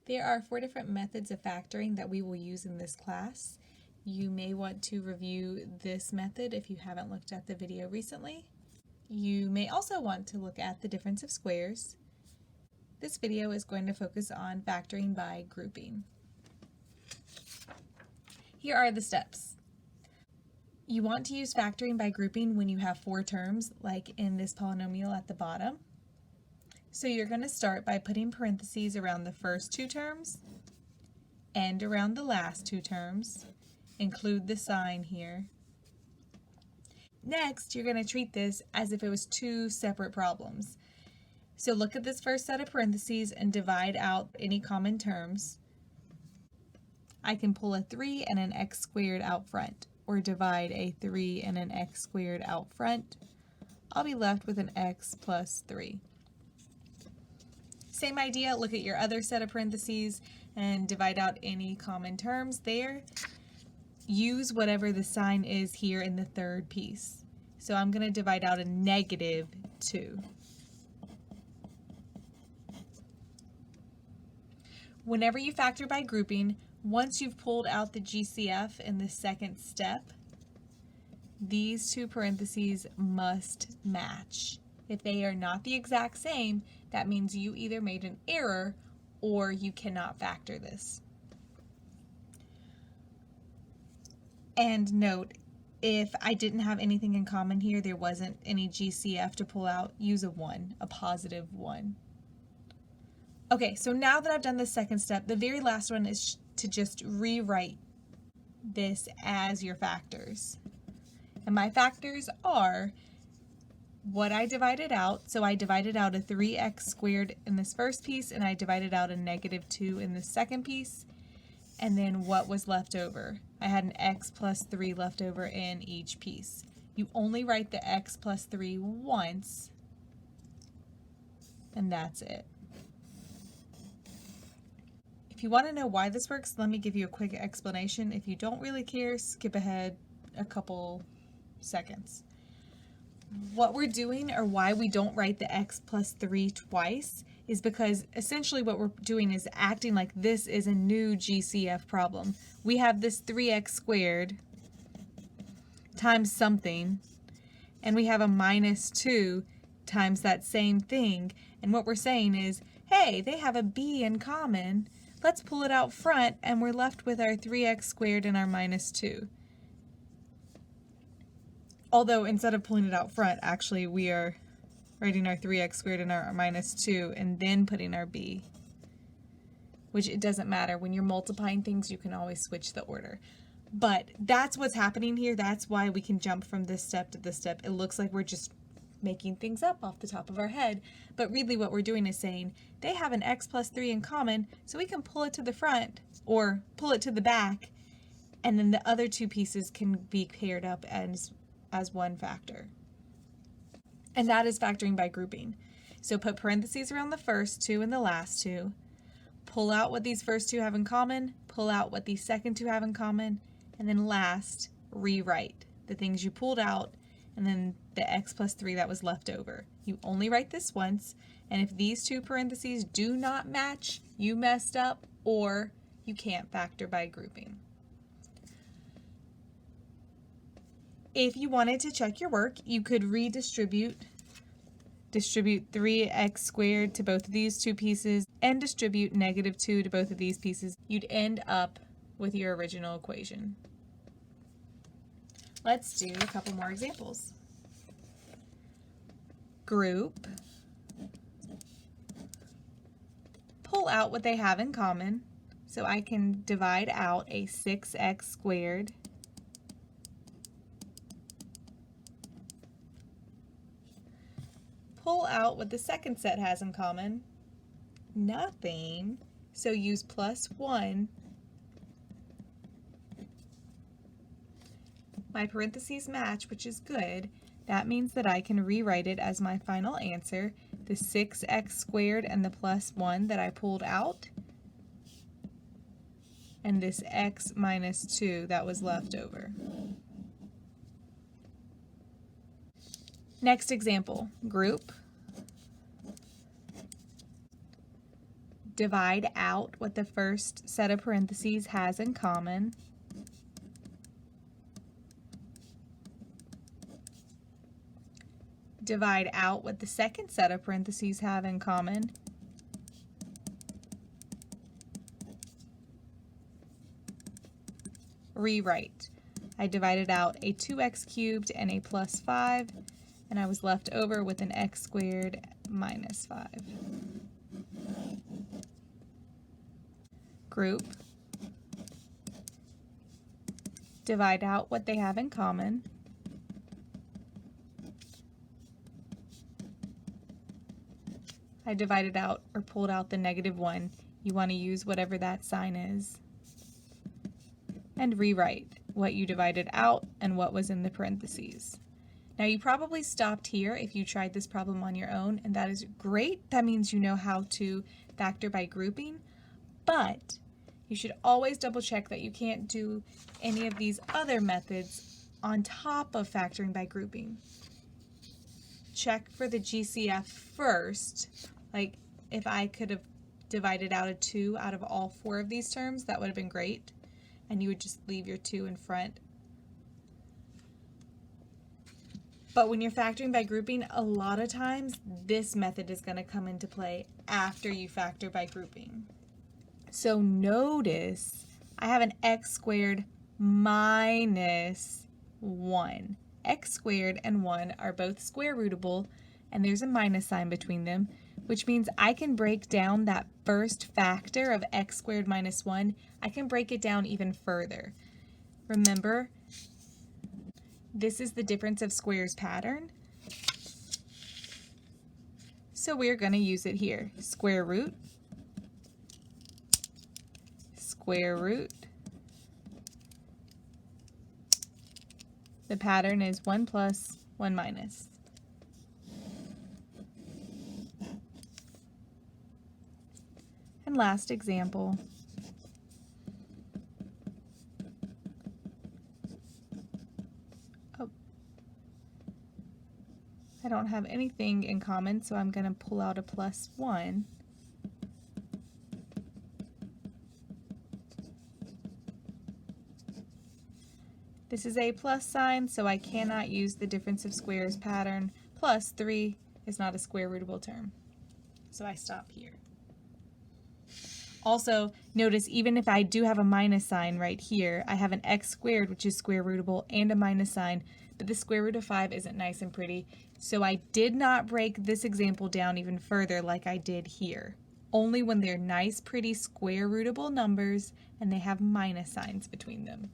There are 4 different methods of factoring that we will use in this class. You may want to review this method if you haven't looked at the video recently. You may also want to look at the difference of squares. This video is going to focus on factoring by grouping. Here are the steps. You want to use factoring by grouping when you have 4 terms, like in this polynomial at the bottom. So you're going to start by putting parentheses around the first 2 terms and around the last 2 terms. Include the sign here. Next, you're going to treat this as if it was 2 separate problems. So look at this first set of parentheses and divide out any common terms. I can pull a 3 and an x squared out front, or divide a 3 and an x squared out front. I'll be left with an x plus 3. Same idea, look at your other set of parentheses and divide out any common terms there. Use whatever the sign is here in the third piece. So I'm going to divide out a negative 2. Whenever you factor by grouping, once you've pulled out the GCF in the second step, these 2 parentheses must match. If they are not the exact same, that means you either made an error or you cannot factor this. And note, if I didn't have anything in common here, there wasn't any GCF to pull out, use a 1, a positive 1. Okay, so now that I've done the second step, the very last one is to just rewrite this as your factors. And my factors are what I divided out. So I divided out a 3x squared in this first piece, and I divided out a negative 2 in the second piece. And then what was left over? I had an x plus 3 left over in each piece. You only write the x plus 3 once, and that's it. If you want to know why this works, let me give you a quick explanation. If you don't really care, skip ahead a couple seconds. What we're doing, or why we don't write the x plus 3 twice, is because essentially what we're doing is acting like this is a new GCF problem. We have this 3x squared times something, and we have a minus 2 times that same thing. And what we're saying is, hey, they have a b in common. Let's pull it out front, and we're left with our 3x squared and our minus 2. Although instead of pulling it out front, actually we are writing our 3x squared and our minus 2 and then putting our b, which it doesn't matter. When you're multiplying things, you can always switch the order. But that's what's happening here. That's why we can jump from this step to this step. It looks like we're just making things up off the top of our head, but really what we're doing is saying they have an x plus 3 in common, so we can pull it to the front or pull it to the back, and then the other 2 pieces can be paired up as one factor. And that is factoring by grouping. So put parentheses around the first 2 and the last 2, pull out what these first 2 have in common, pull out what these second 2 have in common, and then last, rewrite the things you pulled out and then the x plus 3 that was left over. You only write this once, and if these 2 parentheses do not match, you messed up or you can't factor by grouping. If you wanted to check your work, you could distribute 3x squared to both of these 2 pieces and distribute negative 2 to both of these pieces. You'd end up with your original equation. Let's do a couple more examples. Group, pull out what they have in common. So I can divide out a 6x squared pull out what the second set has in common, nothing, so use plus 1. My parentheses match, which is good. That means that I can rewrite it as my final answer, the 6x squared and the plus 1 that I pulled out, and this x minus 2 that was left over. Next example, group, divide out what the first set of parentheses has in common. Divide out what the second set of parentheses have in common. Rewrite. I divided out a 2x cubed and a plus 5, and I was left over with an x squared minus 5. Group. Divide out what they have in common. I divided out or pulled out the -1. You want to use whatever that sign is. And rewrite what you divided out and what was in the parentheses. Now you probably stopped here if you tried this problem on your own, and that is great. That means you know how to factor by grouping, but you should always double check that you can't do any of these other methods on top of factoring by grouping. Check for the GCF first. Like if I could have divided out a 2 out of all 4 of these terms, that would have been great. And you would just leave your 2 in front. But when you're factoring by grouping, a lot of times this method is going to come into play after you factor by grouping. So notice I have an x squared minus 1. X squared and 1 are both square rootable, and there's a minus sign between them, which means I can break down that first factor of x squared minus 1. I can break it down even further. Remember, this is the difference of squares pattern. So we're going to use it here. Square root, square root. The pattern is 1 plus, 1 minus. And last example. Oh, I don't have anything in common, so I'm going to pull out a plus 1. This is a plus sign, so I cannot use the difference of squares pattern. Plus 3 is not a square rootable term. So I stop here. Also, notice even if I do have a minus sign right here, I have an x squared, which is square rootable, and a minus sign, but the square root of 5 isn't nice and pretty. So I did not break this example down even further like I did here. Only when they're nice, pretty square rootable numbers and they have minus signs between them.